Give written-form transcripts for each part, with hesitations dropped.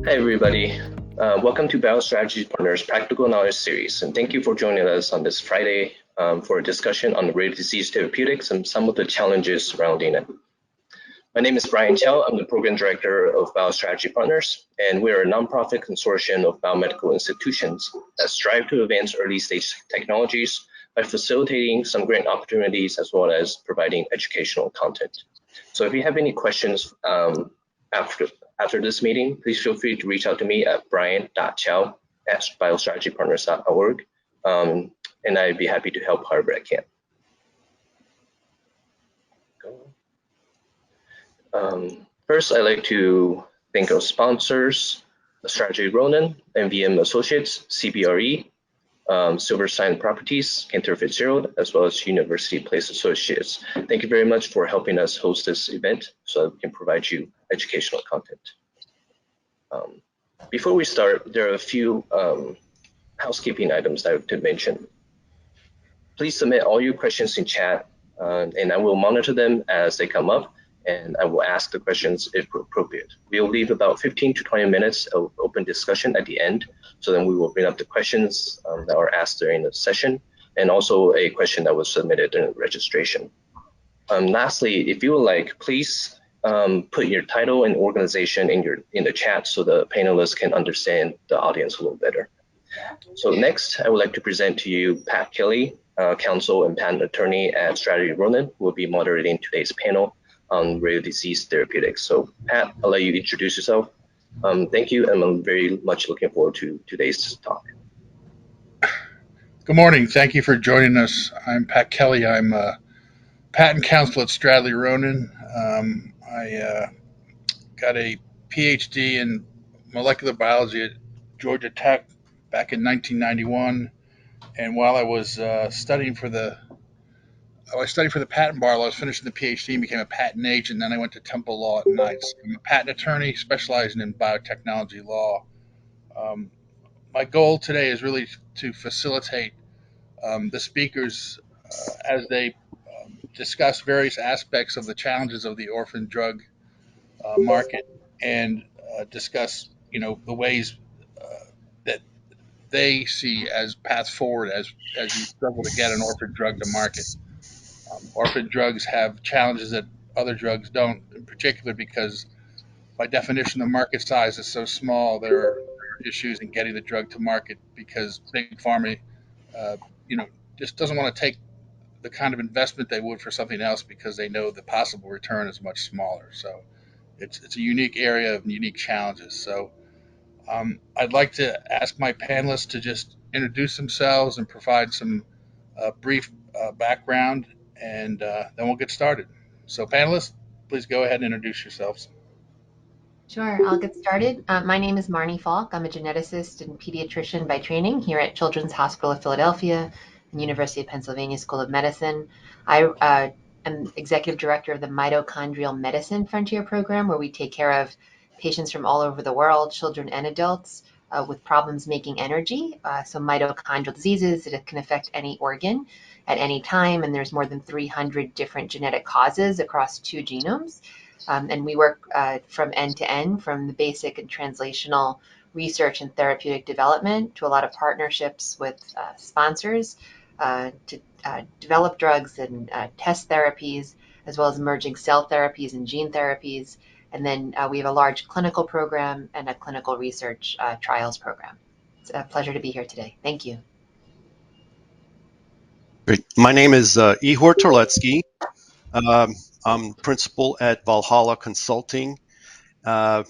Hi, everybody. Welcome to BioStrategy Partners Practical Knowledge Series, and thank you for joining us on this Friday for a discussion on rare disease therapeutics and some of the challenges surrounding it. My name is Brian Chow. I'm the Program Director of BioStrategy Partners, and we are a nonprofit consortium of biomedical institutions that strive to advance early-stage technologies by facilitating some grant opportunities as well as providing educational content. So if you have any questions after this meeting, please feel free to reach out to me at brian.chow@biostrategypartners.org, and I'd be happy to help however I can. First, I'd like to thank our sponsors, Strategy Ronan, MVM Associates, CBRE, Silverstein Properties, Cantor Fitzgerald, as well as University Place Associates. Thank you very much for helping us host this event so that we can provide you educational content. Before we start, there are a few housekeeping items that I have to mention. Please submit all your questions in chat, and I will monitor them as they come up, and I will ask the questions if appropriate. We'll leave about 15 to 20 minutes of open discussion at the end, so then we will bring up the questions that were asked during the session, and also a question that was submitted during registration. Lastly, if you would like, please put your title and organization in the chat so the panelists can understand the audience a little better. So next, I would like to present to you Pat Kelly, counsel and patent attorney at Strategy Ronan, who will be moderating today's panel on rare disease therapeutics. So Pat, I'll let you introduce yourself. Thank you, and I'm very much looking forward to today's talk. Good morning. Thank you for joining us. I'm Pat Kelly. I'm a patent counsel at Strategy Ronan. I got a PhD in molecular biology at Georgia Tech back in 1991. And while I was studying for the patent bar, I was finishing the PhD and became a patent agent. Then I went to Temple Law at night. I'm a patent attorney specializing in biotechnology law. My goal today is really to facilitate the speakers as they discuss various aspects of the challenges of the orphan drug market and discuss, the ways that they see as paths forward as you struggle to get an orphan drug to market. Orphan drugs have challenges that other drugs don't, in particular because by definition the market size is so small. There are issues in getting the drug to market because big pharma, uh, just doesn't want to take the kind of investment they would for something else because they know the possible return is much smaller. So it's a unique area of unique challenges. So I'd like to ask my panelists to just introduce themselves and provide some brief background, and then we'll get started. So panelists, please go ahead and introduce yourselves. Sure, I'll get started. My name is Marnie Falk. I'm a geneticist and pediatrician by training here at Children's Hospital of Philadelphia and University of Pennsylvania School of Medicine. I am executive director of the Mitochondrial Medicine Frontier Program, where we take care of patients from all over the world, children and adults, with problems making energy. So mitochondrial diseases that can affect any organ at any time, and there's more than 300 different genetic causes across 2 genomes. And we work from end to end, from the basic and translational research and therapeutic development to a lot of partnerships with sponsors to develop drugs and test therapies, as well as emerging cell therapies and gene therapies. And then we have a large clinical program and a clinical research trials program. It's a pleasure to be here today. Thank you. Great. My name is Ihor Torletsky. I'm principal at Valhalla Consulting. I've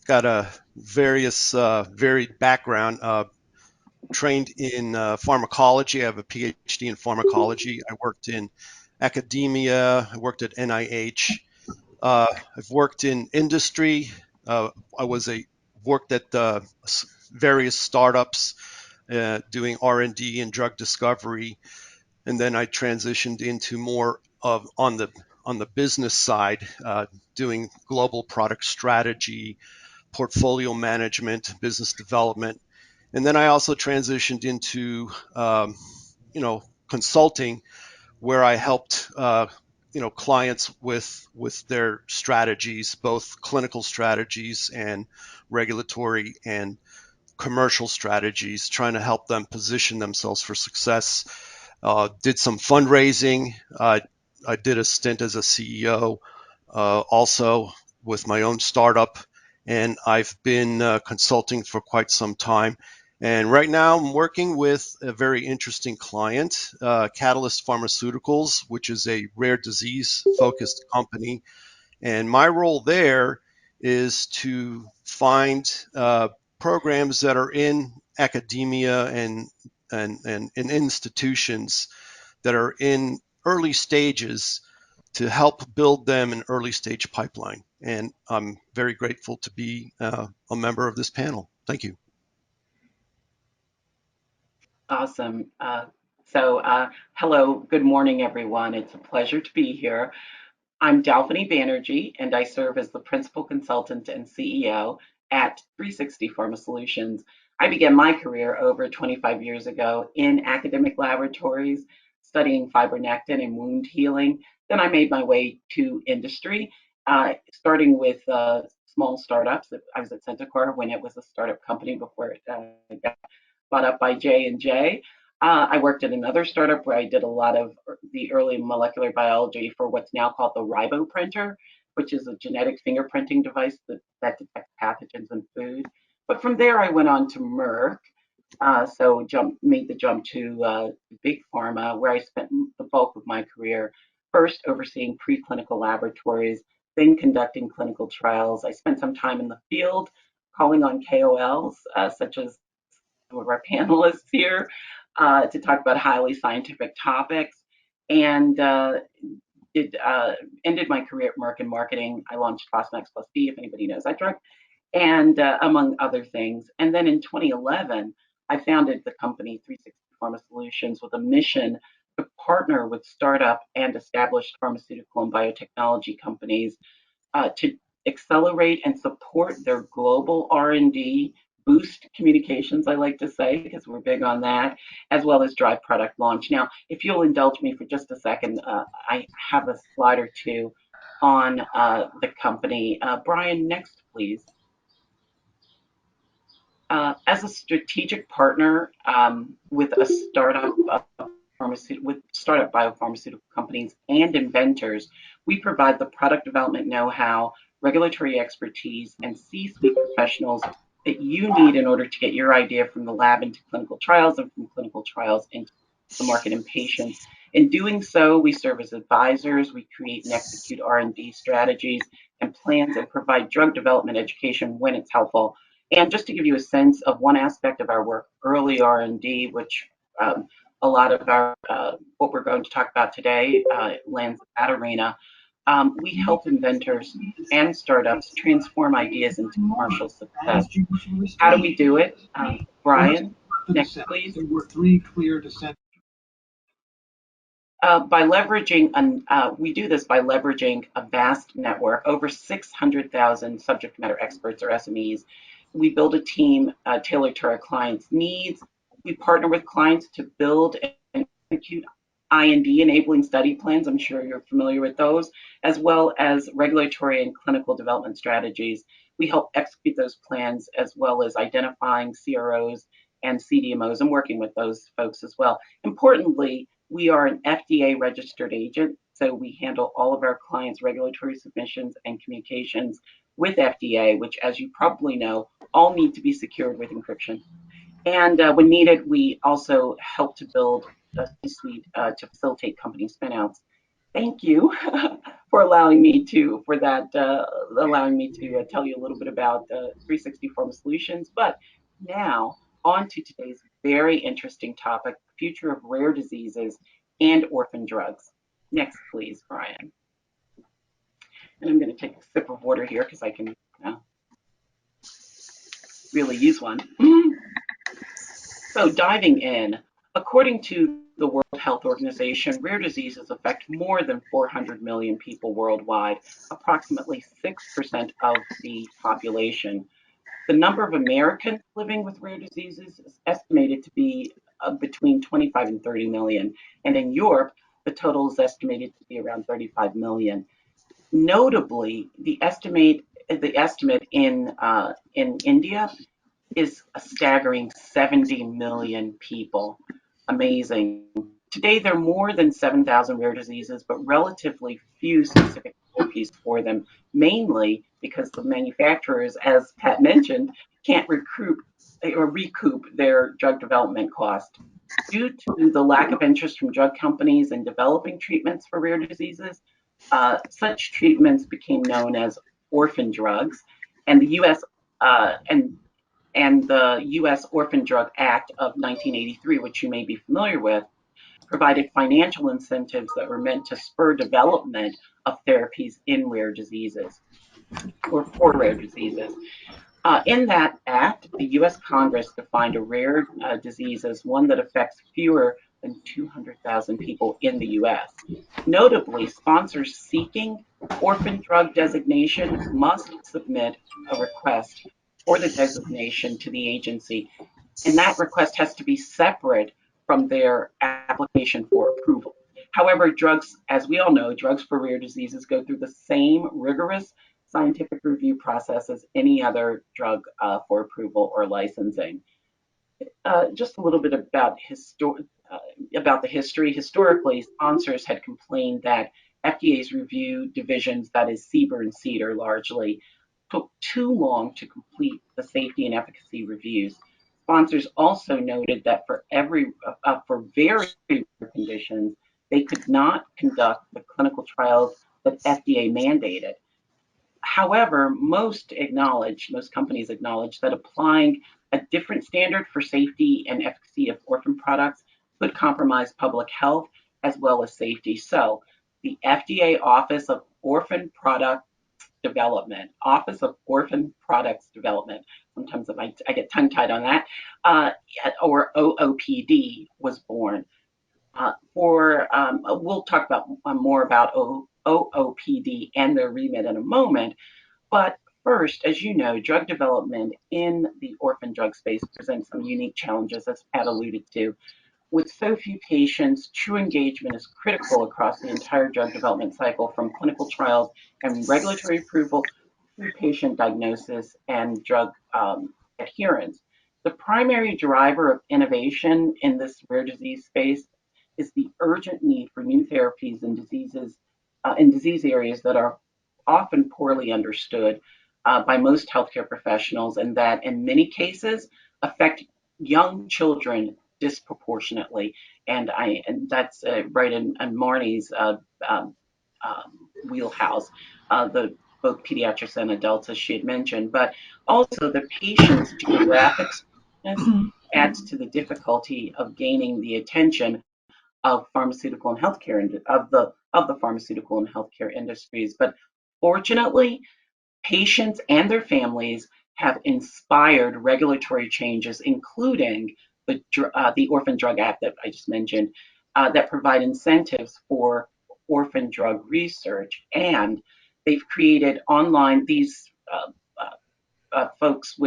got a varied background. Trained in pharmacology. I have a PhD in pharmacology. I worked in academia. I worked at NIH. I've worked in industry. I worked at various startups doing R&D and drug discovery. And then I transitioned into more of on the business side, doing global product strategy, portfolio management, business development, and then I also transitioned into consulting, where I helped clients with their strategies, both clinical strategies and regulatory and commercial strategies, trying to help them position themselves for success. Did some fundraising. I did a stint as a CEO, also with my own startup, and I've been consulting for quite some time. And right now, I'm working with a very interesting client, Catalyst Pharmaceuticals, which is a rare disease focused company. And my role there is to find programs that are in academia and in institutions that are in early stages to help build them an early stage pipeline. And I'm very grateful to be a member of this panel. Thank you. Awesome. Hello, good morning, everyone. It's a pleasure to be here. I'm Dalphiny Banerjee, and I serve as the Principal Consultant and CEO at 360 Pharma Solutions. I began my career over 25 years ago in academic laboratories, studying fibronectin and wound healing. Then I made my way to industry, starting with small startups. I was at Centocor when it was a startup company before it got bought up by J&J. I worked at another startup where I did a lot of the early molecular biology for what's now called the riboprinter, which is a genetic fingerprinting device that detects pathogens in food. But from there, I went on to Merck. Made the jump to big pharma, where I spent the bulk of my career, first overseeing preclinical laboratories, then conducting clinical trials. I spent some time in the field, calling on KOLs, such as some of our panelists here, to talk about highly scientific topics, and ended my career at Merck in marketing. I launched Fosamax Plus D, if anybody knows that drug, and among other things. And then in 2011, I founded the company 360 Pharma Solutions with a mission to partner with startup and established pharmaceutical and biotechnology companies to accelerate and support their global R&D, boost communications, I like to say, because we're big on that, as well as drive product launch. Now, if you'll indulge me for just a second, I have a slide or two on the company. Brian, next, please. As a strategic partner with a startup biopharmaceutical companies and inventors, we provide the product development know-how, regulatory expertise, and C-suite professionals that you need in order to get your idea from the lab into clinical trials and from clinical trials into the market and patients. In doing so, we serve as advisors, we create and execute R&D strategies and plans, and provide drug development education when it's helpful. And just to give you a sense of one aspect of our work, early R&D, which a lot of our what we're going to talk about today lands in that arena. We help inventors and startups transform ideas into commercial success. How do we do it? Brian, next please. There were three clear dissent. By leveraging, we do this by leveraging a vast network, over 600,000 subject matter experts or SMEs. We build a team tailored to our clients' needs. We partner with clients to build and execute IND enabling study plans. I'm sure you're familiar with those, as well as regulatory and clinical development strategies. We help execute those plans, as well as identifying CROs and CDMOs and working with those folks as well. Importantly, we are an FDA registered agent, so we handle all of our clients' regulatory submissions and communications with FDA, which, as you probably know, all need to be secured with encryption. And when needed, we also help to build a C-suite to facilitate company spinouts. Thank you for allowing me to tell you a little bit about 360 Pharma Solutions. But now on to today's very interesting topic: the future of rare diseases and orphan drugs. Next, please, Brian. And I'm going to take a sip of water here because I can really use one. So diving in, according to the World Health Organization, rare diseases affect more than 400 million people worldwide, approximately 6% of the population. The number of Americans living with rare diseases is estimated to be between 25 and 30 million. And in Europe, the total is estimated to be around 35 million. Notably, the estimate in India is a staggering 70 million people. Amazing. Today, there are more than 7,000 rare diseases, but relatively few specific therapies for them, mainly because the manufacturers, as Pat mentioned, can't recoup their drug development cost. Due to the lack of interest from drug companies in developing treatments for rare diseases, such treatments became known as orphan drugs, and the U.S. And the U.S. Orphan Drug Act of 1983, which you may be familiar with, provided financial incentives that were meant to spur development of therapies in rare diseases or for rare diseases. In that act, the U.S. Congress defined a rare disease as one that affects fewer than 200,000 people in the U.S. Notably, sponsors seeking orphan drug designation must submit a request for the designation to the agency, and that request has to be separate from their application for approval. However, drugs, as we all know, drugs for rare diseases go through the same rigorous scientific review process as any other drug for approval or licensing. Just a little bit about the history. Historically, sponsors had complained that FDA's review divisions, that is CBER and CDER largely, took too long to complete the safety and efficacy reviews. Sponsors also noted that for very rare conditions, they could not conduct the clinical trials that FDA mandated. However, most companies acknowledge that applying a different standard for safety and efficacy of orphan products could compromise public health as well as safety. So the FDA Office of Orphan Products Development, sometimes I get tongue-tied on that, or OOPD was born. We'll talk about more about OOPD and their remit in a moment. But first, as you know, drug development in the orphan drug space presents some unique challenges, as Pat alluded to. With so few patients, true engagement is critical across the entire drug development cycle, from clinical trials and regulatory approval to patient diagnosis and drug adherence. The primary driver of innovation in this rare disease space is the urgent need for new therapies in disease areas that are often poorly understood by most healthcare professionals, and that in many cases affect young children disproportionately. And that's right in Marnie's wheelhouse, both pediatrics and adults, as she had mentioned, but also the patient's geographic adds to the difficulty of gaining the attention of pharmaceutical and healthcare of the pharmaceutical and healthcare industries. But fortunately, patients and their families have inspired regulatory changes, including the Orphan Drug Act that I just mentioned, that provide incentives for orphan drug research. And they've created online, these folks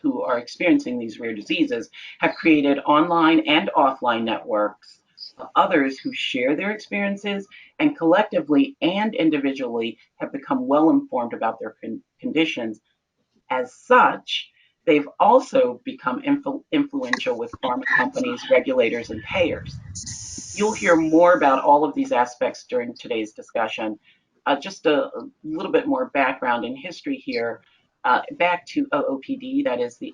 who are experiencing these rare diseases have created online and offline networks of others who share their experiences, and collectively and individually have become well informed about their conditions. As such, they've also become influential with pharma companies, regulators, and payers. You'll hear more about all of these aspects during today's discussion. Just a little bit more background and history here. Back to OOPD, that is the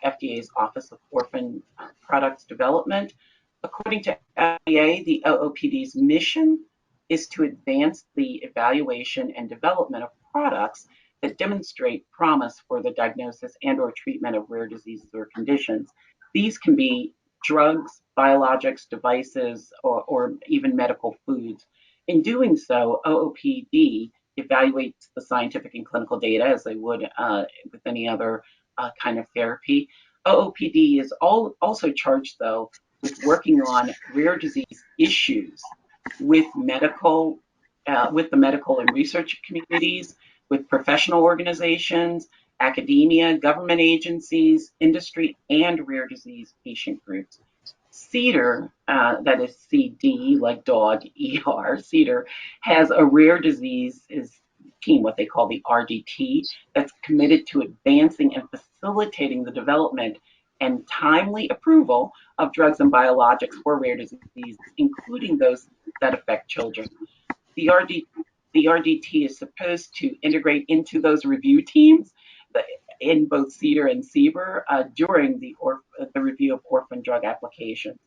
FDA's Office of Orphan Products Development. According to FDA, the OOPD's mission is to advance the evaluation and development of products that demonstrate promise for the diagnosis and or treatment of rare diseases or conditions. These can be drugs, biologics, devices, or even medical foods. In doing so, OOPD evaluates the scientific and clinical data as they would with any other kind of therapy. OOPD is also charged, though, with working on rare disease issues with the medical and research communities, with professional organizations, academia, government agencies, industry, and rare disease patient groups. CEDAR, that is CD, like dog, ER, CEDAR, has a rare disease team, what they call the RDT, that's committed to advancing and facilitating the development and timely approval of drugs and biologics for rare diseases, including those that affect children. The RDT is supposed to integrate into those review teams in both CEDAR and CBER during the review of orphan drug applications,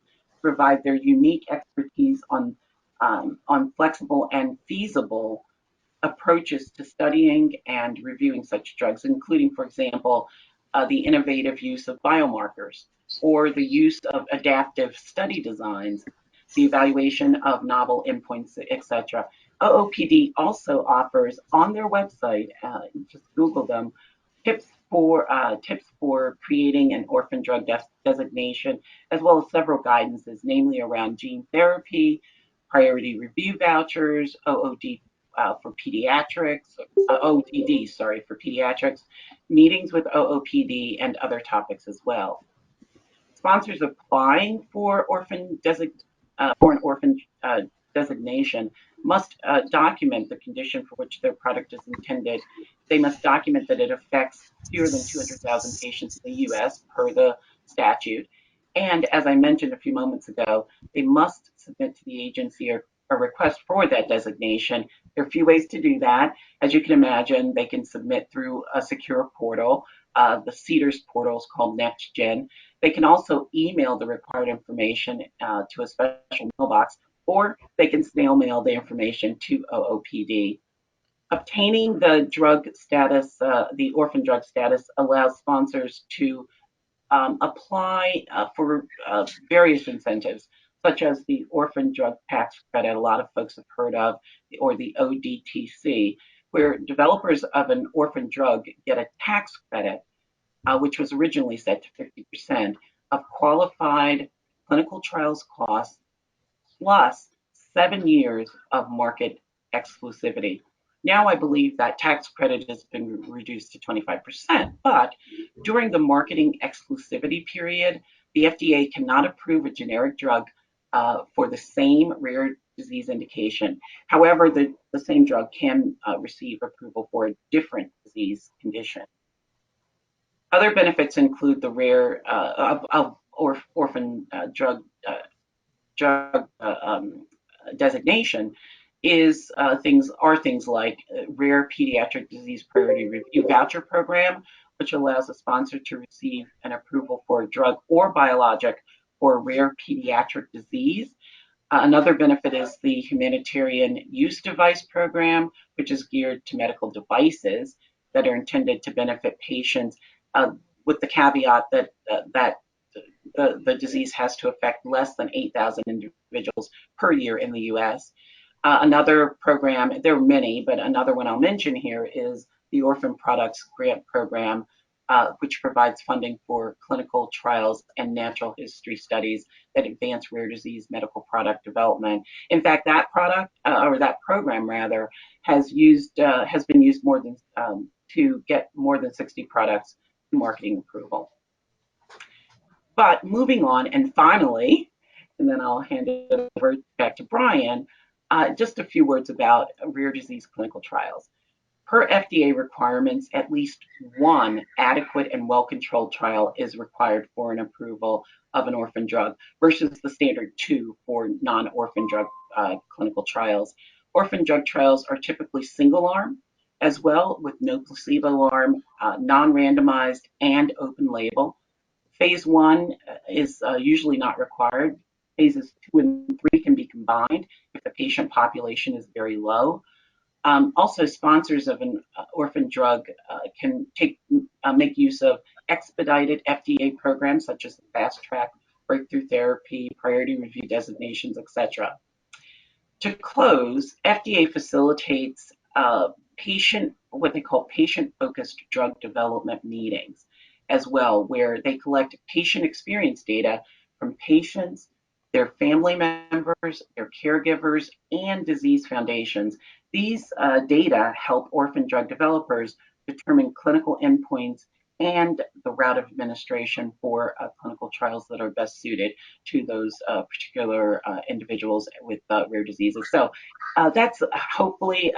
provide their unique expertise on flexible and feasible approaches to studying and reviewing such drugs, including, for example, the innovative use of biomarkers or the use of adaptive study designs, the evaluation of novel endpoints, etc. OOPD also offers on their website, just Google them, tips for creating an orphan drug designation, as well as several guidances, namely around gene therapy, priority review vouchers, OOD for pediatrics, OOTD, sorry, for pediatrics, meetings with OOPD, and other topics as well. Sponsors applying for an orphan designation must document the condition for which their product is intended. They must document that it affects fewer than 200,000 patients in the U.S. per the statute. And as I mentioned a few moments ago, they must submit to the agency a request for that designation. There are a few ways to do that. As you can imagine, they can submit through a secure portal. The CEDAR's portal is called NextGen. They can also email the required information to a special mailbox, or they can snail mail the information to OOPD. Obtaining the drug status, the orphan drug status, allows sponsors to apply for various incentives, such as the orphan drug tax credit, a lot of folks have heard of, or the ODTC, where developers of an orphan drug get a tax credit, which was originally set to 50% of qualified clinical trials costs, plus 7 years of market exclusivity. Now I believe that tax credit has been reduced to 25%, but during the marketing exclusivity period, the FDA cannot approve a generic drug for the same rare disease indication. However, the same drug can receive approval for a different disease condition. Other benefits include the rare orphan drug designation are things like rare pediatric disease priority review voucher program, which allows a sponsor to receive an approval for a drug or biologic for a rare pediatric disease. Another benefit is the humanitarian use device program, which is geared to medical devices that are intended to benefit patients, with the caveat that the disease has to affect less than 8,000 individuals per year in the U.S. Another program, there are many, but another one I'll mention here is the Orphan Products Grant Program, which provides funding for clinical trials and natural history studies that advance rare disease medical product development. In fact, that program has been used more than to get more than 60 products to marketing approval. But moving on, and finally, and then I'll hand it over back to Brian, just a few words about rare disease clinical trials. Per FDA requirements, at least one adequate and well-controlled trial is required for an approval of an orphan drug versus the standard 2 for non-orphan drug clinical trials. Orphan drug trials are typically single-arm as well, with no placebo arm, non-randomized, and open label. Phase 1 is usually not required. Phases 2 and 3 can be combined if the patient population is very low. Also, sponsors of an orphan drug can make use of expedited FDA programs such as the Fast Track, Breakthrough Therapy, Priority Review designations, etc. To close, FDA facilitates what they call patient-focused drug development meetings as well, where they collect patient experience data from patients, their family members, their caregivers, and disease foundations. These data help orphan drug developers determine clinical endpoints and the route of administration for clinical trials that are best suited to those particular individuals with rare diseases. So that's hopefully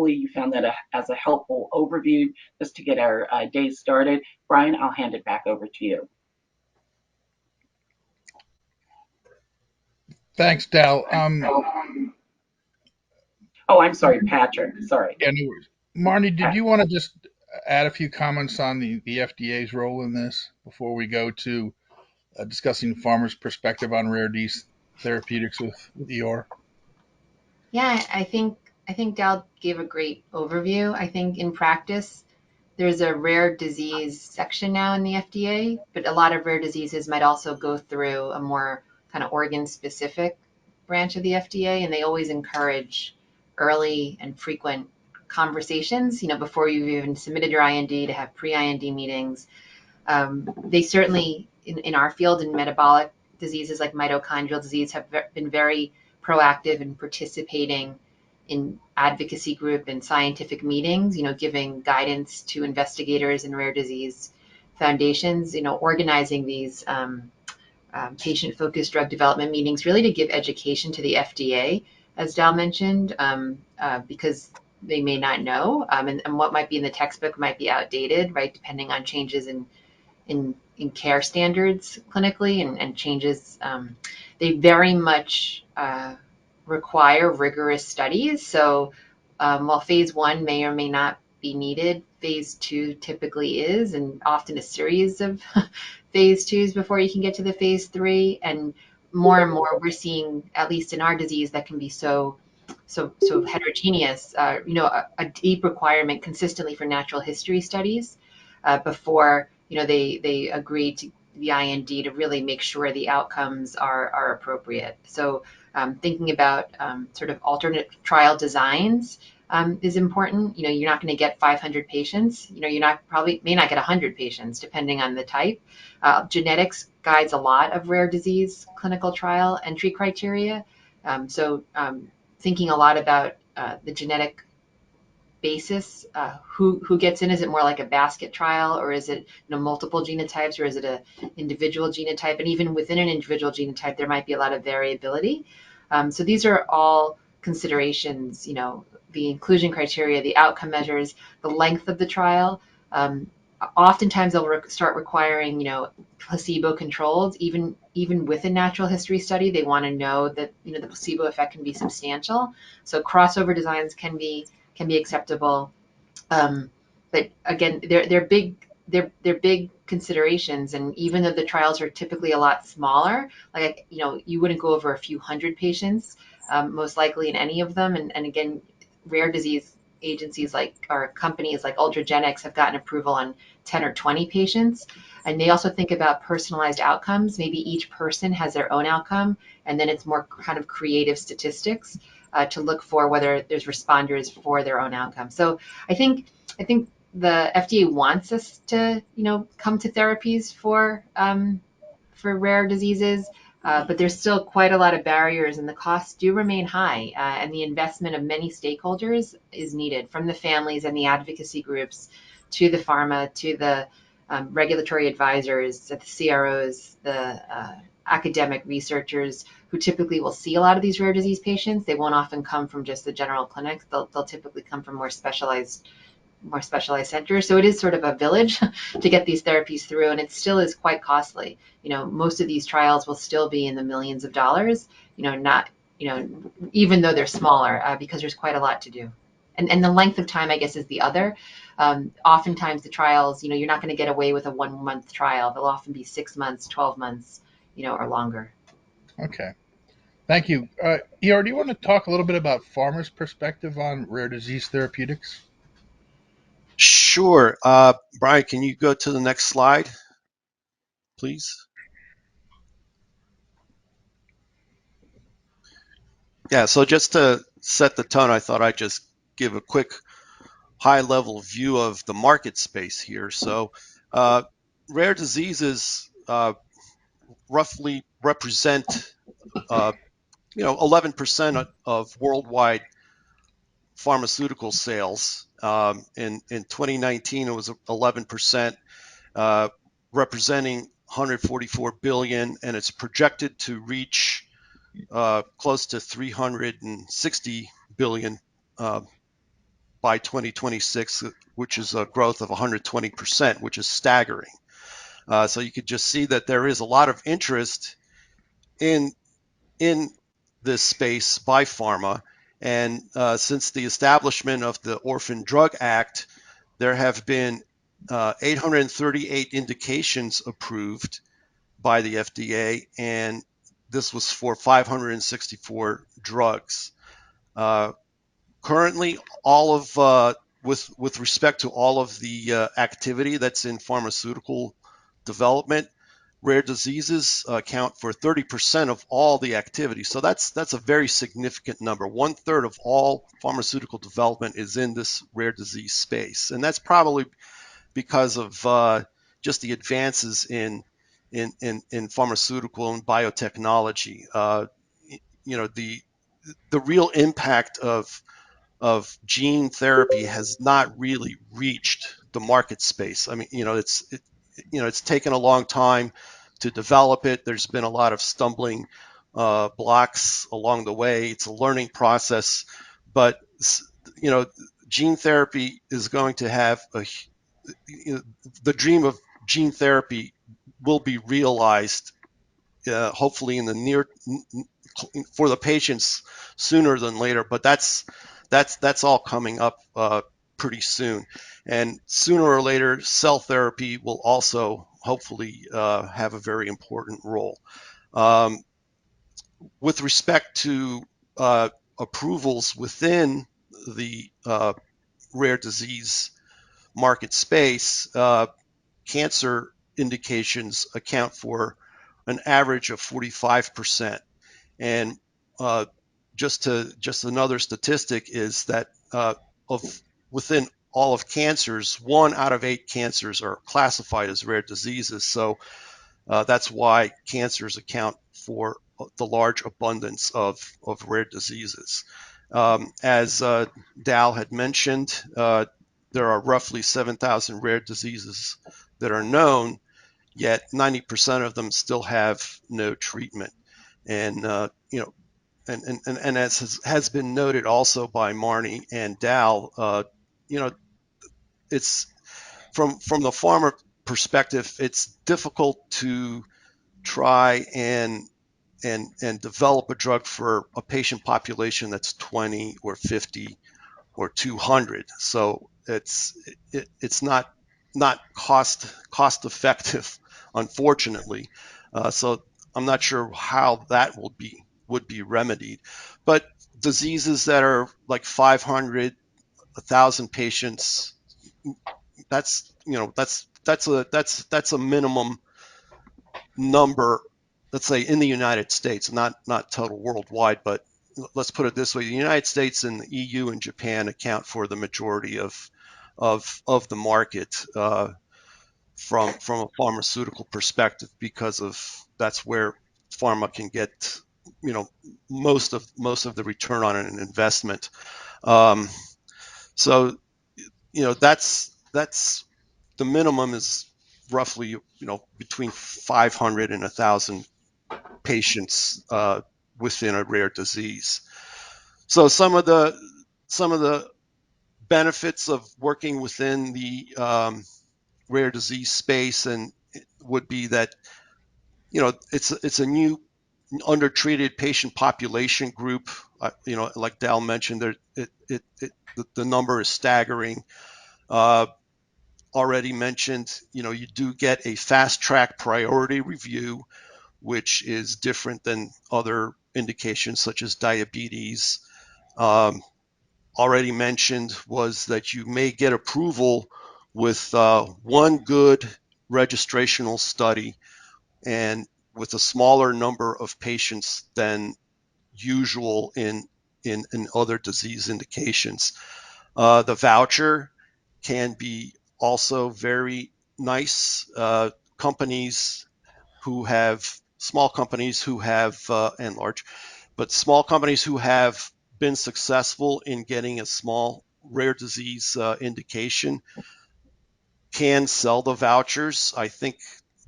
you found that as a helpful overview just to get our day started. Brian, I'll hand it back over to you. Thanks, Dal. Oh, I'm sorry, Patrick. Sorry. Yeah, no worries. Marnie, did you want to just add a few comments on the FDA's role in this before we go to discussing farmers' perspective on rare disease therapeutics with EOR? Yeah, I think Dal gave a great overview. I think in practice, there's a rare disease section now in the FDA, but a lot of rare diseases might also go through a more kind of organ specific branch of the FDA, and they always encourage early and frequent conversations, before you've even submitted your IND to have pre-IND meetings. They certainly, in our field, in metabolic diseases like mitochondrial disease, have been very proactive in participating in advocacy group and scientific meetings, giving guidance to investigators in rare disease foundations, organizing these patient-focused drug development meetings, really to give education to the FDA, as Dal mentioned, because they may not know, and what might be in the textbook might be outdated, right, depending on changes in care standards clinically and changes. They very much require rigorous studies. So while phase one may or may not be needed, phase two typically is, and often a series of phase twos before you can get to the phase three. And more we're seeing, at least in our disease, that can be so heterogeneous, a deep requirement consistently for natural history studies before they agree to the IND to really make sure the outcomes are appropriate. So thinking about sort of alternate trial designs is important. You're not going to get 500 patients. You may not get 100 patients depending on the type. Genetics guides a lot of rare disease clinical trial entry criteria. So thinking a lot about the genetic basis, who gets in. Is it more like a basket trial, or is it multiple genotypes, or is it a individual genotype? And even within an individual genotype, there might be a lot of variability. So these are all considerations. The inclusion criteria, the outcome measures, the length of the trial. Oftentimes they'll start requiring placebo controlled, even with a natural history study. They want to know that the placebo effect can be substantial. So crossover designs can be acceptable. But again, they're big considerations. And even though the trials are typically a lot smaller, like, you wouldn't go over a few hundred patients, most likely in any of them. And again, rare disease agencies or companies like Ultragenyx have gotten approval on 10 or 20 patients. And they also think about personalized outcomes. Maybe each person has their own outcome, and then it's more kind of creative statistics to look for whether there's responders for their own outcome. So I think the FDA wants us to come to therapies for rare diseases, but there's still quite a lot of barriers, and the costs do remain high, and the investment of many stakeholders is needed, from the families and the advocacy groups to the pharma to the regulatory advisors at the CROs, the academic researchers who typically will see a lot of these rare disease patients. They won't often come from just the general clinics. They'll typically come from more specialized centers. So it is sort of a village to get these therapies through, and it still is quite costly. Most of these trials will still be in the millions of dollars, not, even though they're smaller, because there's quite a lot to do. And the length of time, I guess, is the other. Oftentimes the trials, you're not going to get away with a 1 month trial. They'll often be 6 months, 12 months, or longer. Okay. Thank you. ER, do you want to talk a little bit about farmers' perspective on rare disease therapeutics? Sure. Brian, can you go to the next slide, please? Yeah, so just to set the tone, I thought I'd just give a quick high-level view of the market space here. So rare diseases roughly represent 11% of worldwide pharmaceutical sales. In 2019, it was 11%. representing 144 billion, and it's projected to reach close to 360 billion by 2026, which is a growth of 120%, which is staggering. So you could just see that there is a lot of interest in this space by pharma. And since the establishment of the Orphan Drug Act, there have been 838 indications approved by the FDA, and this was for 564 drugs. Currently, all of with respect to all of the activity that's in pharmaceutical development, rare diseases account for 30% of all the activity. So that's a very significant number. 1/3 of all pharmaceutical development is in this rare disease space, and that's probably because of just the advances in pharmaceutical and biotechnology. The real impact of gene therapy has not really reached the market space. I mean, it's taken a long time to develop it. There's been a lot of stumbling blocks along the way. It's a learning process, but gene therapy is going to have the dream of gene therapy will be realized hopefully in the near for the patients sooner than later, but that's all coming up pretty soon. And sooner or later, cell therapy will also hopefully have a very important role. With respect to approvals within the rare disease market space, cancer indications account for an average of 45%. And just another statistic is that within all of cancers, 1 out of 8 cancers are classified as rare diseases. So that's why cancers account for the large abundance of rare diseases. As Dal had mentioned, there are roughly 7,000 rare diseases that are known, yet 90% of them still have no treatment. And and as has been noted also by Marnie and Dal, it's from the pharma perspective, it's difficult to try and develop a drug for a patient population that's 20 or 50 or 200. So it's not cost effective, unfortunately. So I'm not sure how that would be remedied. But diseases that are like 500, 1,000 patients, that's a minimum number, let's say in the United States, not total worldwide, but let's put it this way: the United States and the EU and Japan account for the majority of the market from a pharmaceutical perspective, because of that's where pharma can get most of the return on an investment. So that's the minimum is roughly between 500 and 1,000 patients within a rare disease. So some of the benefits of working within the rare disease space and would be that it's a new undertreated patient population group. Like Dal mentioned, the number is staggering. Already mentioned, you do get a fast track priority review, which is different than other indications such as diabetes. Already mentioned was that you may get approval with one good registrational study and with a smaller number of patients than usual in other disease indications. The voucher can be also very nice. Small companies who have and large, but small companies who have been successful in getting a small rare disease indication can sell the vouchers. I think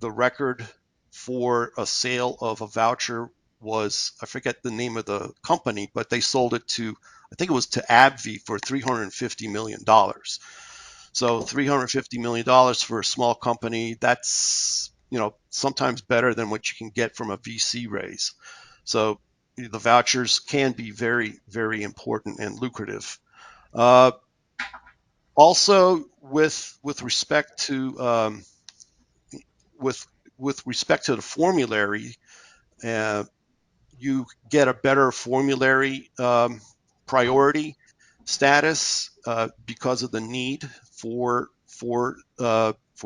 the record for a sale of a voucher was, I forget the name of the company, but they sold it to, I think it was to AbbVie for $350 million. So $350 million for a small company, that's, sometimes better than what you can get from a VC raise. So the vouchers can be very, very important and lucrative. Also, with respect to with respect to the formulary, uh, you get a better formulary priority status because of the need for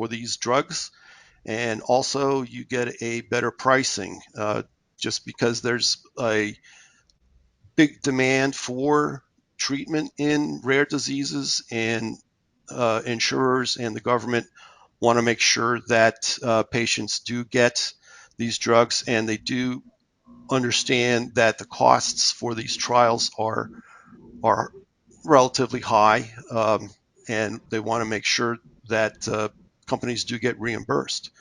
these drugs, and also you get a better pricing just because there's a big demand for treatment in rare diseases, and insurers and the government want to make sure that patients do get these drugs, and they do understand that the costs for these trials are relatively high, and they want to make sure that companies do get reimbursed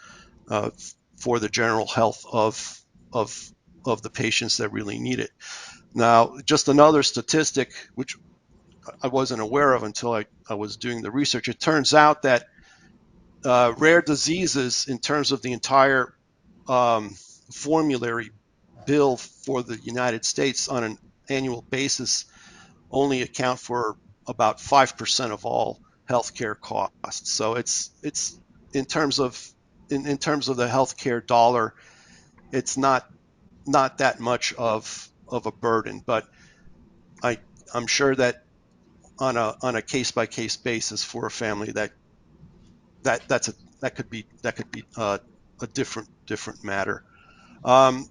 uh, for the general health of of the patients that really need it. Now, just another statistic, which I wasn't aware of until I was doing the research. It turns out that rare diseases, in terms of the entire um, formulary bill for the United States on an annual basis, only account for about 5% of all healthcare costs. So it's in terms of in terms of the healthcare dollar, it's not that much of a burden. But I I'm sure that on a case by case basis for a family, that's a that could be a different matter. Um,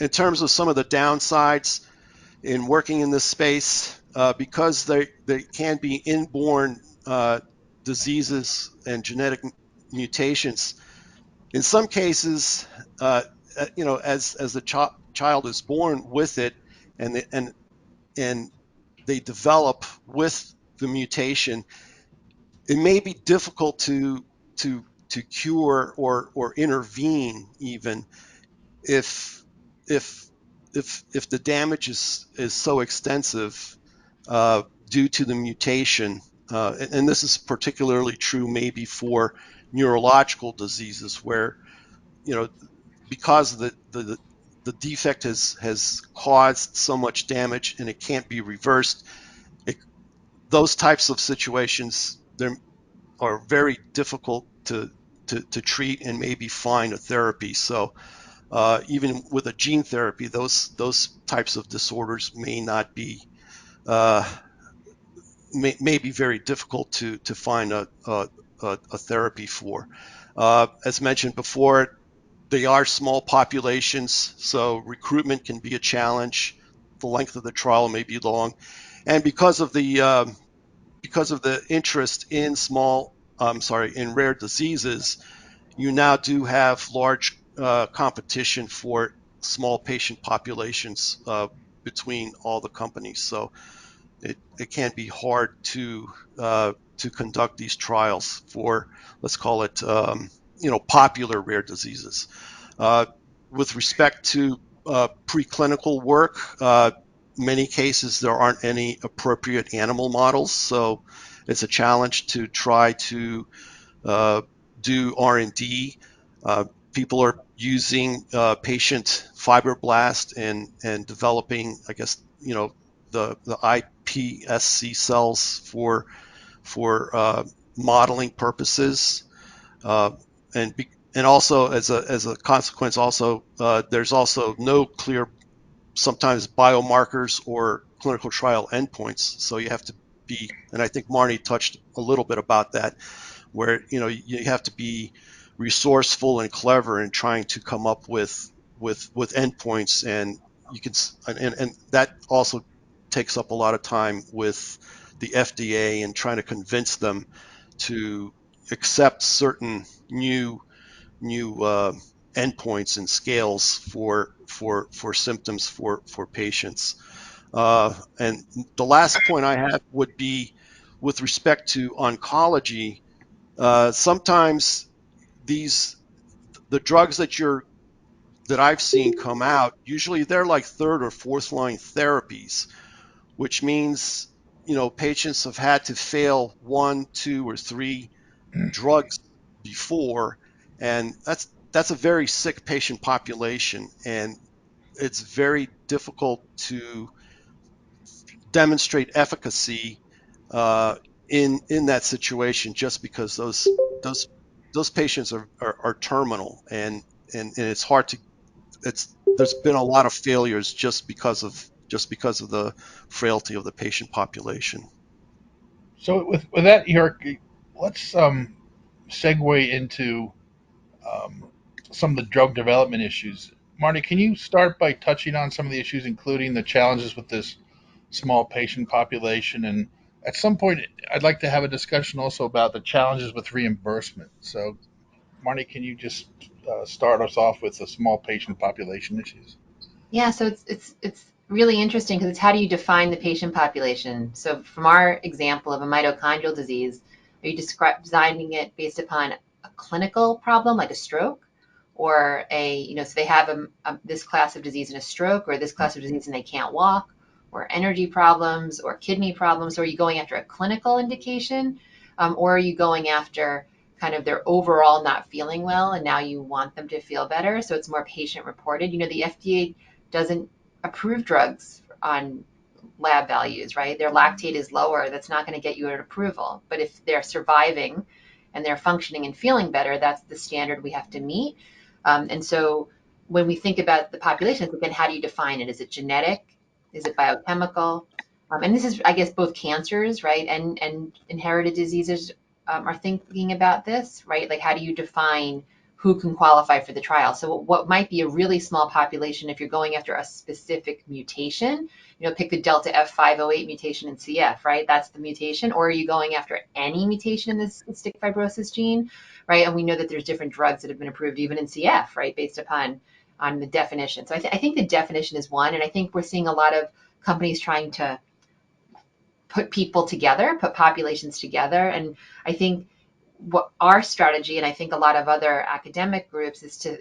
in terms of some of the downsides in working in this space, because they can be inborn diseases and genetic mutations. In some cases, uh, as the child is born with it, and and they develop with the mutation, it may be difficult to cure or intervene, even if if if the damage is so extensive due to the mutation. And this is particularly true maybe for neurological diseases, where you know because the defect has caused so much damage and it can't be reversed. it, those types of situations, there are very difficult to treat and maybe find a therapy. So even with a gene therapy, those types of disorders may not be uh, may be very difficult to find a therapy for. As mentioned before, they are small populations, so recruitment can be a challenge. The length of the trial may be long, and because of the interest in in rare diseases, you now do have large competition for small patient populations between all the companies. So it can be hard to conduct these trials for, let's call it, popular rare diseases. Uh, with respect to preclinical work, many cases there aren't any appropriate animal models, so it's a challenge to try to uh, do R&D. Uh, People are using patient fibroblast and developing, I guess, the iPSC cells for modeling purposes, uh, and and also as a consequence, also there's also no clear sometimes biomarkers or clinical trial endpoints. So you have to be, and I think Marnie touched a little bit about that, where you have to be resourceful and clever in trying to come up with endpoints, and you can and that also takes up a lot of time with the FDA and trying to convince them to accept certain new endpoints and scales for symptoms for patients. And the last point I have would be with respect to oncology. Sometimes the drugs that I've seen come out, usually they're like third or fourth line therapies, which means patients have had to fail one, two, or three drugs before, and that's a very sick patient population, and it's very difficult to demonstrate efficacy in that situation, just because those those patients are terminal, and it's hard to it's there's been a lot of failures just because of the frailty of the patient population. So with that, York, let's segue into um, some of the drug development issues. Marty, can you start by touching on some of the issues, including the challenges with this small patient population? And at some point, I'd like to have a discussion also about the challenges with reimbursement. So, Marty, can you just start us off with the small patient population issues? Yeah, so it's really interesting because it's how do you define the patient population? So from our example of a mitochondrial disease, are you designing it based upon a clinical problem like a stroke, or so they have this class of disease in a stroke, or this class of disease and they can't walk, or energy problems, or kidney problems? So are you going after a clinical indication, or are you going after kind of their overall not feeling well and now you want them to feel better? So it's more patient reported. The FDA doesn't approve drugs on lab values, right? Their lactate is lower. That's not going to get you an approval. But if they're surviving and they're functioning and feeling better, that's the standard we have to meet. And so when we think about the population, again, how do you define it? Is it genetic? Is it biochemical? And this is, I guess, both cancers, right, and inherited diseases are thinking about this, right? Like, how do you define who can qualify for the trial? So what might be a really small population, if you're going after a specific mutation, pick the delta F508 mutation in CF, right? That's the mutation. Or are you going after any mutation in this cystic fibrosis gene, right? And we know that there's different drugs that have been approved even in CF, right, based upon on the definition. So I think the definition is one, and I think we're seeing a lot of companies trying to put people together, put populations together. And I think what our strategy, and I think a lot of other academic groups, is to,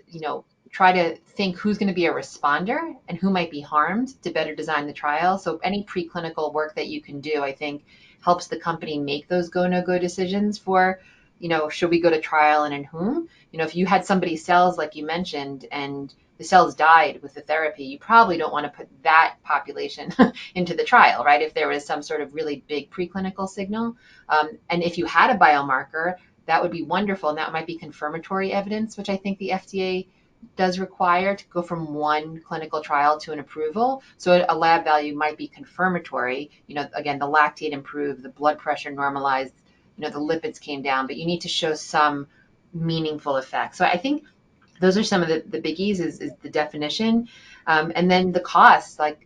try to think who's going to be a responder and who might be harmed to better design the trial. So any preclinical work that you can do, I think, helps the company make those go no go decisions for, should we go to trial and in whom? If you had somebody's cells, like you mentioned, and the cells died with the therapy, you probably don't want to put that population into the trial, right? If there was some sort of really big preclinical signal. And if you had a biomarker, that would be wonderful. And that might be confirmatory evidence, which I think the FDA does require to go from one clinical trial to an approval. So a lab value might be confirmatory. Again, the lactate improved, the blood pressure normalized, the lipids came down, but you need to show some meaningful effect. So I think those are some of the biggies is the definition. And then the cost, like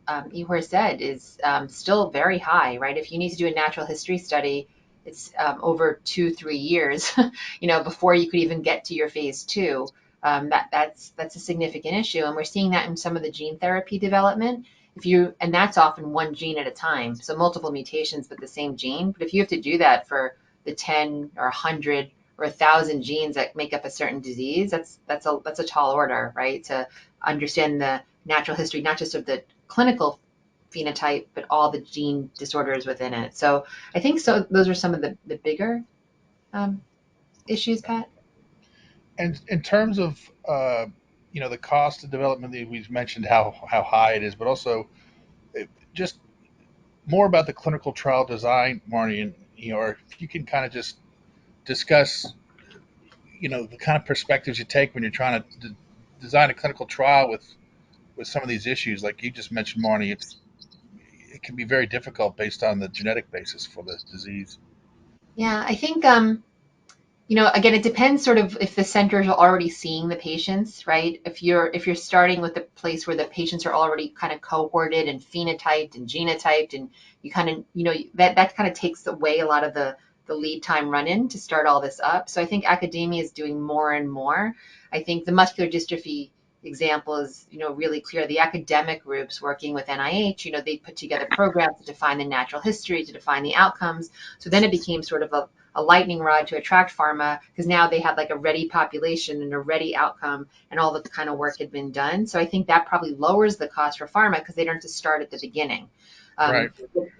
Ihor said, is still very high, right? If you need to do a natural history study, it's over 2-3 years, before you could even get to your phase two. That's a significant issue, and we're seeing that in some of the gene therapy development. And that's often one gene at a time, so multiple mutations but the same gene. But if you have to do that for the 10 or 100 or 1,000 genes that make up a certain disease, that's a tall order, right? To understand the natural history, not just of the clinical phenotype, but all the gene disorders within it. So I think so. Those are some of the bigger um, issues, Pat. And in terms of the cost of development, we've mentioned how high it is, but also just more about the clinical trial design, Marty, and or if you can kind of just discuss the kind of perspectives you take when you're trying to design a clinical trial with some of these issues, like you just mentioned, Marty. It can be very difficult based on the genetic basis for the disease. Yeah, I think again, it depends sort of if the centers are already seeing the patients, right? If you're starting with a place where the patients are already kind of cohorted and phenotyped and genotyped, and you kind of, that kind of takes away a lot of the lead time run in to start all this up. So I think academia is doing more and more. I think the muscular dystrophy example is, really clear. The academic groups working with NIH, they put together programs to define the natural history, to define the outcomes. So then it became sort of a lightning rod to attract pharma, because now they had like a ready population and a ready outcome, and all the kind of work had been done. So I think that probably lowers the cost for pharma because they don't have to start at the beginning. Right.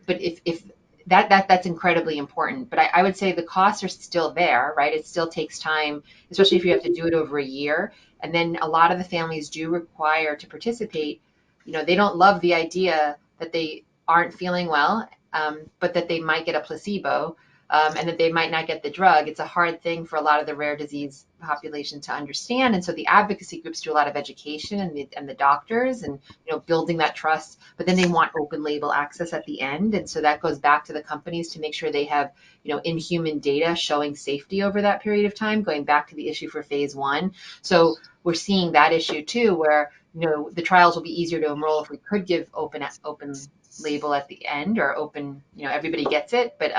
But if that's incredibly important. But I would say the costs are still there, right? It still takes time, especially if you have to do it over a year. And then a lot of the families do require to participate. They don't love the idea that they aren't feeling well, but that they might get a placebo, and that they might not get the drug. It's a hard thing for a lot of the rare disease population to understand. And so the advocacy groups do a lot of education, and the doctors, and building that trust. But then they want open label access at the end. And so that goes back to the companies to make sure they have in human data showing safety over that period of time, going back to the issue for phase 1. So we're seeing that issue too, where the trials will be easier to enroll if we could give open label at the end, or open, everybody gets it. But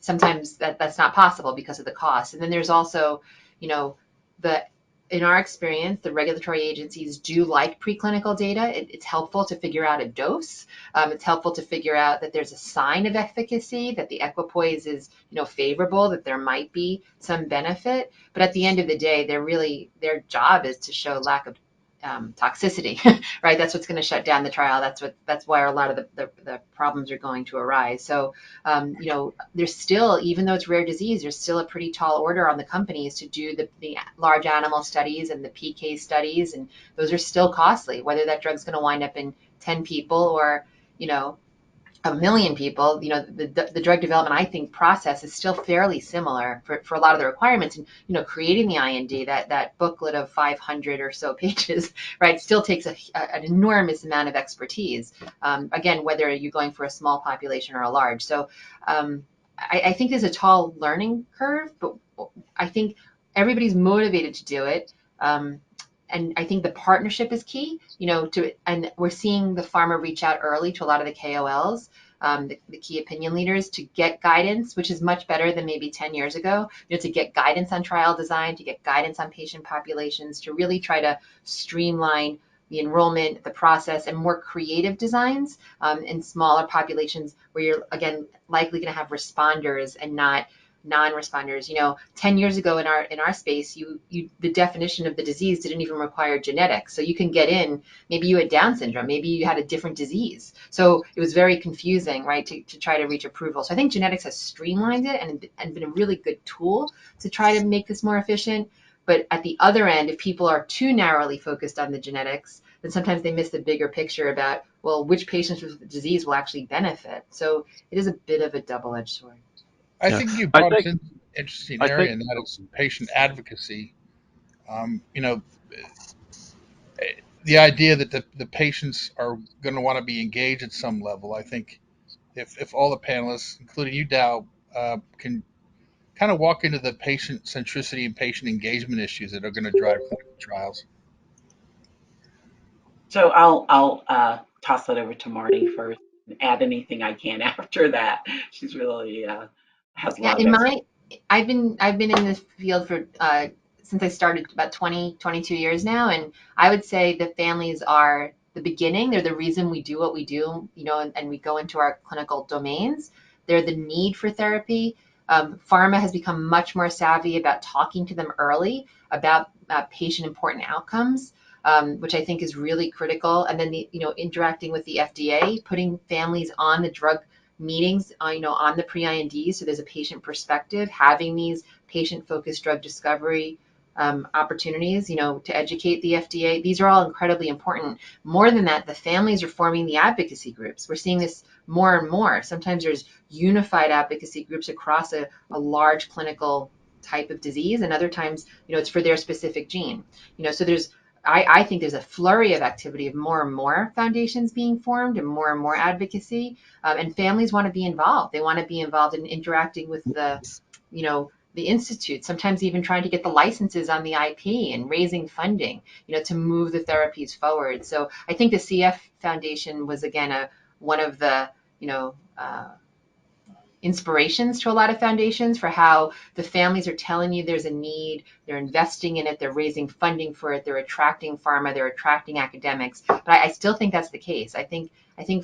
sometimes that's not possible because of the cost. And then there's also, the in our experience, the regulatory agencies do like preclinical data. It's helpful to figure out a dose. It's helpful to figure out that there's a sign of efficacy, that the equipoise is, favorable, that there might be some benefit. But at the end of the day, their job is to show lack of toxicity, right? That's what's going to shut down the trial. That's why a lot of the problems are going to arise. So, there's still, even though it's rare disease, there's still a pretty tall order on the companies to do the large animal studies and the PK studies, and those are still costly. Whether that drug's going to wind up in 10 people or, 1 million people, the drug development, I think, process is still fairly similar for a lot of the requirements. And, creating the IND, that booklet of 500 or so pages, right, still takes an enormous amount of expertise. Again, whether you're going for a small population or a large. So I think there's a tall learning curve, but I think everybody's motivated to do it. And I think the partnership is key, and we're seeing the pharma reach out early to a lot of the KOLs, the key opinion leaders, to get guidance, which is much better than maybe 10 years ago, to get guidance on trial design, to get guidance on patient populations, to really try to streamline the enrollment, the process, and more creative designs in smaller populations where you're, again, likely going to have responders and not non-responders. 10 years ago in our space, the definition of the disease didn't even require genetics. So you can get in, maybe you had Down syndrome, maybe you had a different disease. So it was very confusing, right, to try to reach approval. So I think genetics has streamlined it and been a really good tool to try to make this more efficient. But at the other end, if people are too narrowly focused on the genetics, then sometimes they miss the bigger picture about, well, which patients with the disease will actually benefit. So it is a bit of a double-edged sword. I Yeah, think you I brought us think into an interesting I area, think and that is patient advocacy. Um, you know, the idea that the patients are going to want to be engaged at some level. I think if all the panelists, including you, Dow, can kind of walk into the patient centricity and patient engagement issues that are going to drive clinical trials. So I'll toss it over to Marty first and add anything I can after that. She's really has a Yeah, lot of expertise. I've been in this field for since I started about 22 years now, and I would say the families are the beginning. They're the reason we do what we do, and we go into our clinical domains. They're the need for therapy. Pharma has become much more savvy about talking to them early about patient important outcomes, which I think is really critical. And then interacting with the FDA, putting families on the drug meetings, on the pre-IND, so there's a patient perspective, having these patient-focused drug discovery opportunities, to educate the FDA. These are all incredibly important. More than that, the families are forming the advocacy groups. We're seeing this more and more. Sometimes there's unified advocacy groups across a large clinical type of disease, and other times, it's for their specific gene. So I think there's a flurry of activity of more and more foundations being formed and more advocacy. And families want to be involved. They want to be involved in interacting with the institute, sometimes even trying to get the licenses on the IP and raising funding, to move the therapies forward. So I think the CF Foundation was, again, one of the, inspirations to a lot of foundations for how the families are telling you there's a need, they're investing in it, they're raising funding for it, they're attracting pharma, they're attracting academics. But I still think that's the case. I think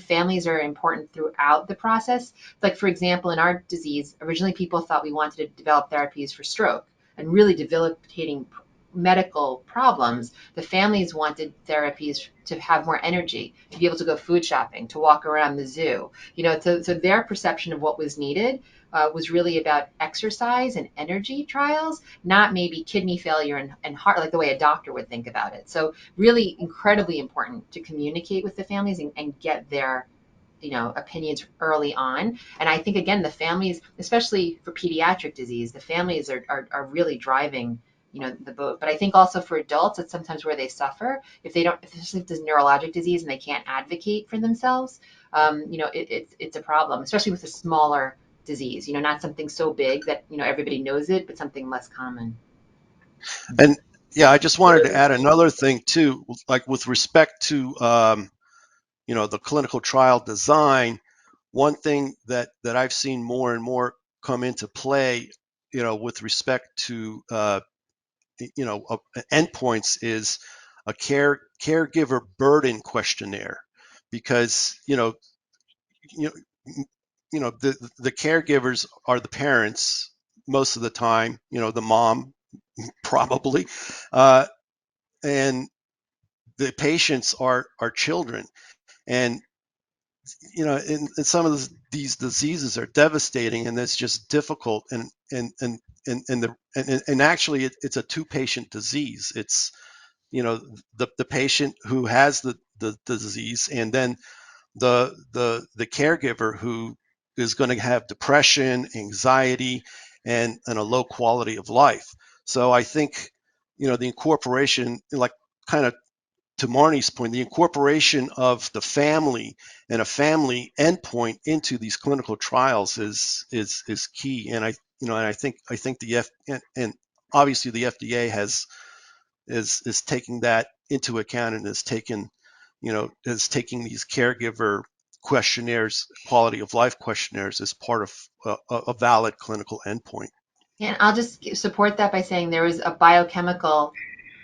families are important throughout the process. Like, for example, in our disease, originally people thought we wanted to develop therapies for stroke and really debilitating medical problems. The families wanted therapies to have more energy, to be able to go food shopping, to walk around the zoo. So their perception of what was needed was really about exercise and energy trials, not maybe kidney failure and heart, like the way a doctor would think about it. So really incredibly important to communicate with the families and get their opinions early on. And I think, again, the families, especially for pediatric disease, the families are really driving the boat. But I think also for adults, it's sometimes where they suffer if they don't, especially if there's neurologic disease and they can't advocate for themselves. It's a problem, especially with a smaller disease. Not something so big that everybody knows it, but something less common. And yeah, I just wanted to add another thing too, like with respect to the clinical trial design. One thing that I've seen more and more come into play, with respect to endpoints is a caregiver burden questionnaire, because you know the caregivers are the parents most of the time, the mom probably, uh, and the patients are children. And and some of these diseases are devastating, and it's just difficult. And actually, it's a two patient disease. It's the patient who has the disease, and then the caregiver who is going to have depression, anxiety, and a low quality of life. So I think the incorporation, like, kind of to Marnie's point, the incorporation of the family and a family endpoint into these clinical trials is key. And I think and obviously the FDA is taking that into account, and is taking these caregiver questionnaires, quality of life questionnaires, as part of a valid clinical endpoint. And I'll just support that by saying there was a biochemical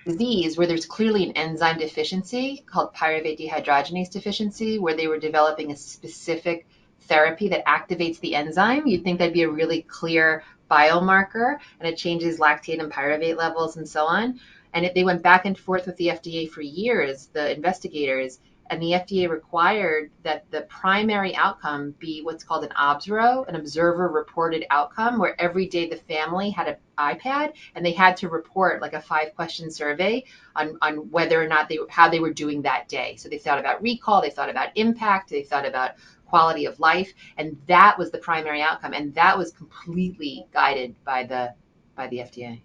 disease where there's clearly an enzyme deficiency called pyruvate dehydrogenase deficiency, where they were developing a specific therapy that activates the enzyme. You'd think that'd be a really clear biomarker, and it changes lactate and pyruvate levels and so on. And if they went back and forth with the FDA for years, the investigators, and the FDA required that the primary outcome be what's called an OBSRO, an observer reported outcome, where every day the family had an iPad and they had to report like a 5-question survey on whether or not how they were doing that day. So they thought about recall, they thought about impact, they thought about quality of life, and that was the primary outcome, and that was completely guided by the FDA.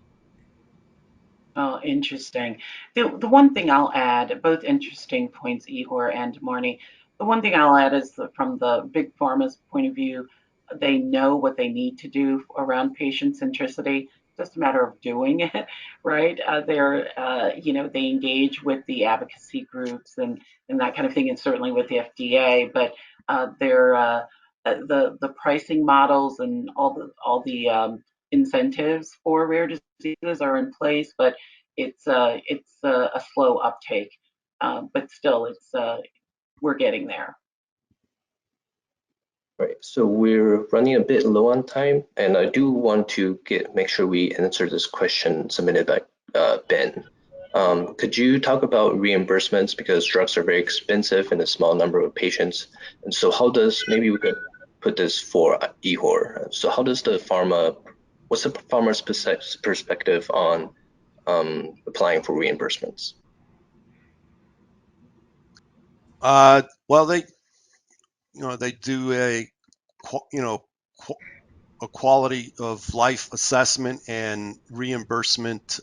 Oh, interesting. The one thing I'll add, both interesting points, Igor and Marnie. The one thing I'll add is that from the big pharma's point of view, they know what they need to do around patient centricity. Just a matter of doing it, right? They engage with the advocacy groups and that kind of thing, and certainly with the FDA. But the pricing models and all the incentives for rare diseases are in place, but it's a slow uptake. But still, we're getting there. Right, so we're running a bit low on time, and I do want to make sure we answer this question submitted by Ben. Could you talk about reimbursements, because drugs are very expensive in a small number of patients, and so maybe we could put this for Ihor. So what's the pharma's perspective on applying for reimbursements? Well, they do a quality of life assessment and reimbursement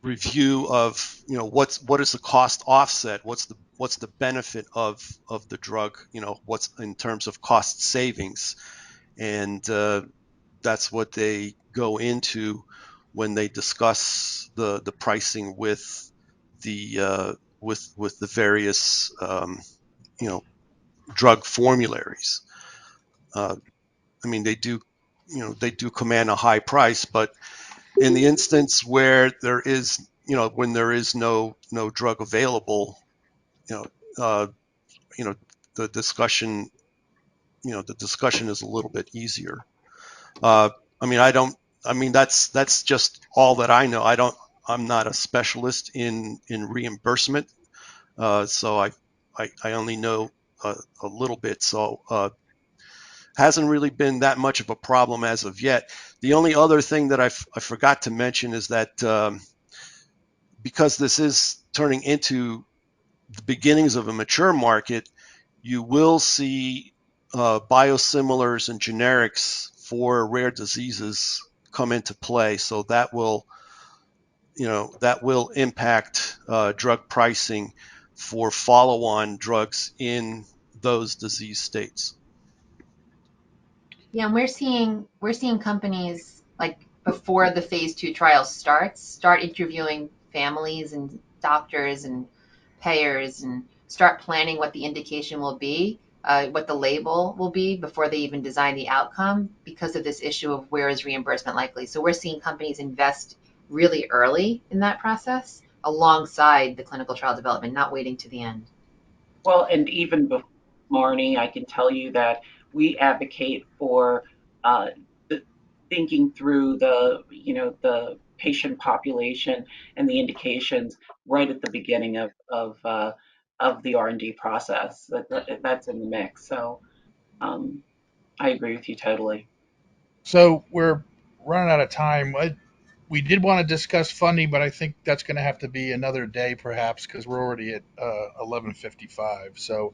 review of what is the cost offset, what's the benefit of the drug, what's in terms of cost savings, and that's what they go into when they discuss the pricing with the with the various drug formularies. I mean, they do, they do command a high price, but in the instance where there is, when there is no drug available, you know, uh, you know, the discussion, the discussion is a little bit easier. I mean, I don't. I mean, that's just all that I know. I'm not a specialist in reimbursement, so I only know a little bit. So hasn't really been that much of a problem as of yet. The only other thing that I forgot to mention is that because this is turning into the beginnings of a mature market, you will see biosimilars and generics for rare diseases come into play. So that will, that will impact drug pricing for follow-on drugs in those disease states. Yeah, and we're seeing companies like before the phase 2 trial starts, start interviewing families and doctors and payers and start planning what the indication will be, what the label will be before they even design the outcome because of this issue of where is reimbursement likely. So we're seeing companies invest really early in that process alongside the clinical trial development, not waiting to the end. Well, and even before Marnie, I can tell you that we advocate for uh, the, thinking through the patient population and the indications right at the beginning of the R&D process. That's in the mix. So um, I agree with you totally. So we're running out of time. We did want to discuss funding, but I think that's going to have to be another day, perhaps, because we're already at 11:55. So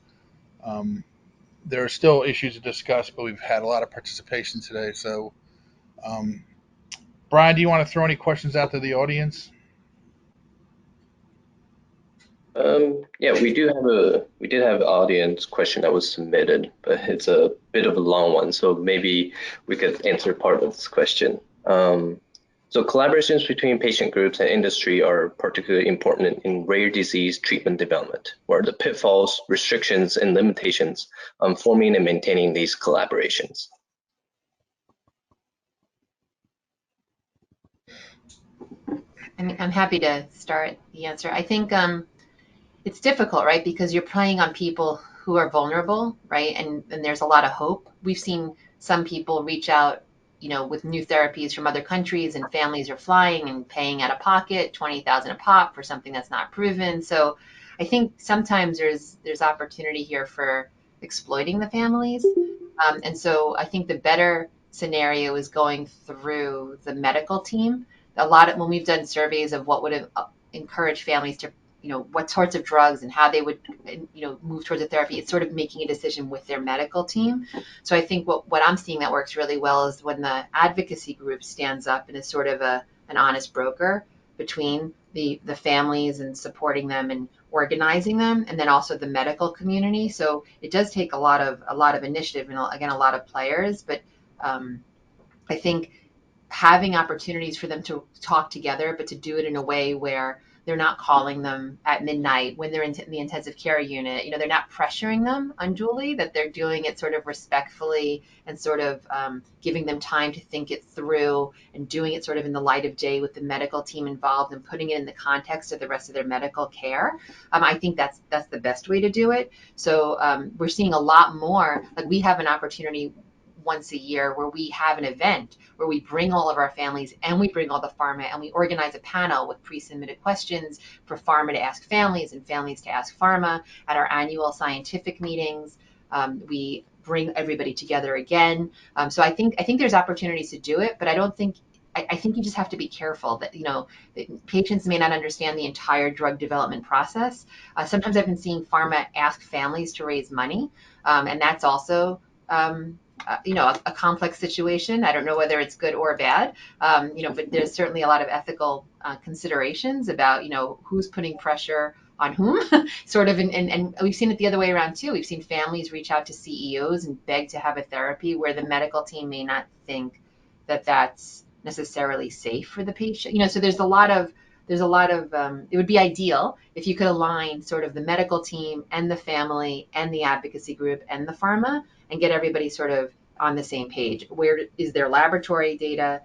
um, there are still issues to discuss, but we've had a lot of participation today. So, um, Brian, do you want to throw any questions out to the audience? Yeah, we did have an audience question that was submitted, but it's a bit of a long one, so maybe we could answer part of this question. So collaborations between patient groups and industry are particularly important in rare disease treatment development. What are the pitfalls, restrictions, and limitations on forming and maintaining these collaborations? I'm happy to start the answer. I think it's difficult, right? Because you're playing on people who are vulnerable, right? And there's a lot of hope. We've seen some people reach out, with new therapies from other countries, and families are flying and paying out of pocket 20,000 a pop for something that's not proven. So I think sometimes there's opportunity here for exploiting the families. And so I think the better scenario is going through the medical team. A lot of when we've done surveys of what would encourage families to, what sorts of drugs and how they would, move towards a therapy, it's sort of making a decision with their medical team. So I think what I'm seeing that works really well is when the advocacy group stands up and is sort of an honest broker between the families and supporting them and organizing them, and then also the medical community. So it does take a lot of initiative and again a lot of players, but I think having opportunities for them to talk together, but to do it in a way where they're not calling them at midnight when they're in the intensive care unit. They're not pressuring them unduly, that they're doing it sort of respectfully and sort of giving them time to think it through and doing it sort of in the light of day with the medical team involved and putting it in the context of the rest of their medical care. I think that's the best way to do it. So we're seeing a lot more, like we have an opportunity once a year where we have an event where we bring all of our families and we bring all the pharma and we organize a panel with pre-submitted questions for pharma to ask families and families to ask pharma at our annual scientific meetings. We bring everybody together again. So I think there's opportunities to do it, but I think you just have to be careful that, that patients may not understand the entire drug development process. Sometimes I've been seeing pharma ask families to raise money, and that's also a complex situation. I don't know whether it's good or bad, but there's certainly a lot of ethical considerations about, who's putting pressure on whom, sort of, and we've seen it the other way around too. We've seen families reach out to CEOs and beg to have a therapy where the medical team may not think that that's necessarily safe for the patient. So there's a lot of it would be ideal if you could align sort of the medical team and the family and the advocacy group and the pharma and get everybody sort of on the same page. Where is there laboratory data?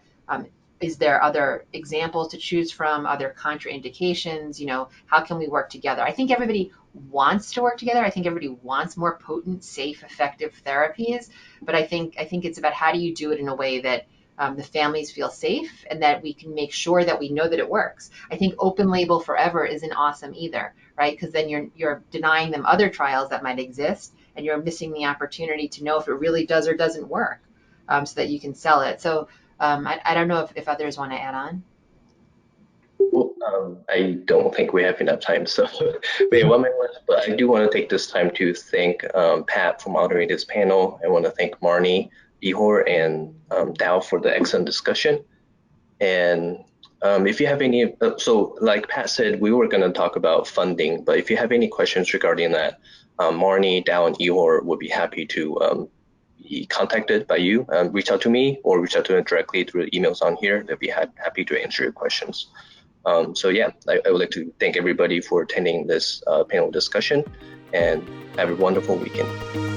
Is there other examples to choose from, other contraindications? How can we work together? I think everybody wants to work together. I think everybody wants more potent, safe, effective therapies. But I think it's about how do you do it in a way that the families feel safe and that we can make sure that we know that it works. I think open label forever isn't awesome either, right? Because then you're denying them other trials that might exist, and you're missing the opportunity to know if it really does or doesn't work, so that you can sell it. So I don't know if others want to add on. Well, I don't think we have enough time, so we have 1 minute left. But I do want to take this time to thank Pat for moderating this panel. I want to thank Marnie, Ihor, and Dow for the excellent discussion. And if you have any, so like Pat said, we were going to talk about funding, but if you have any questions regarding that, Marnie, Dow, and Ihor would be happy to be contacted by you. Reach out to me or reach out to them directly through the emails on here. They'll be happy to answer your questions. So yeah, I would like to thank everybody for attending this panel discussion, and have a wonderful weekend.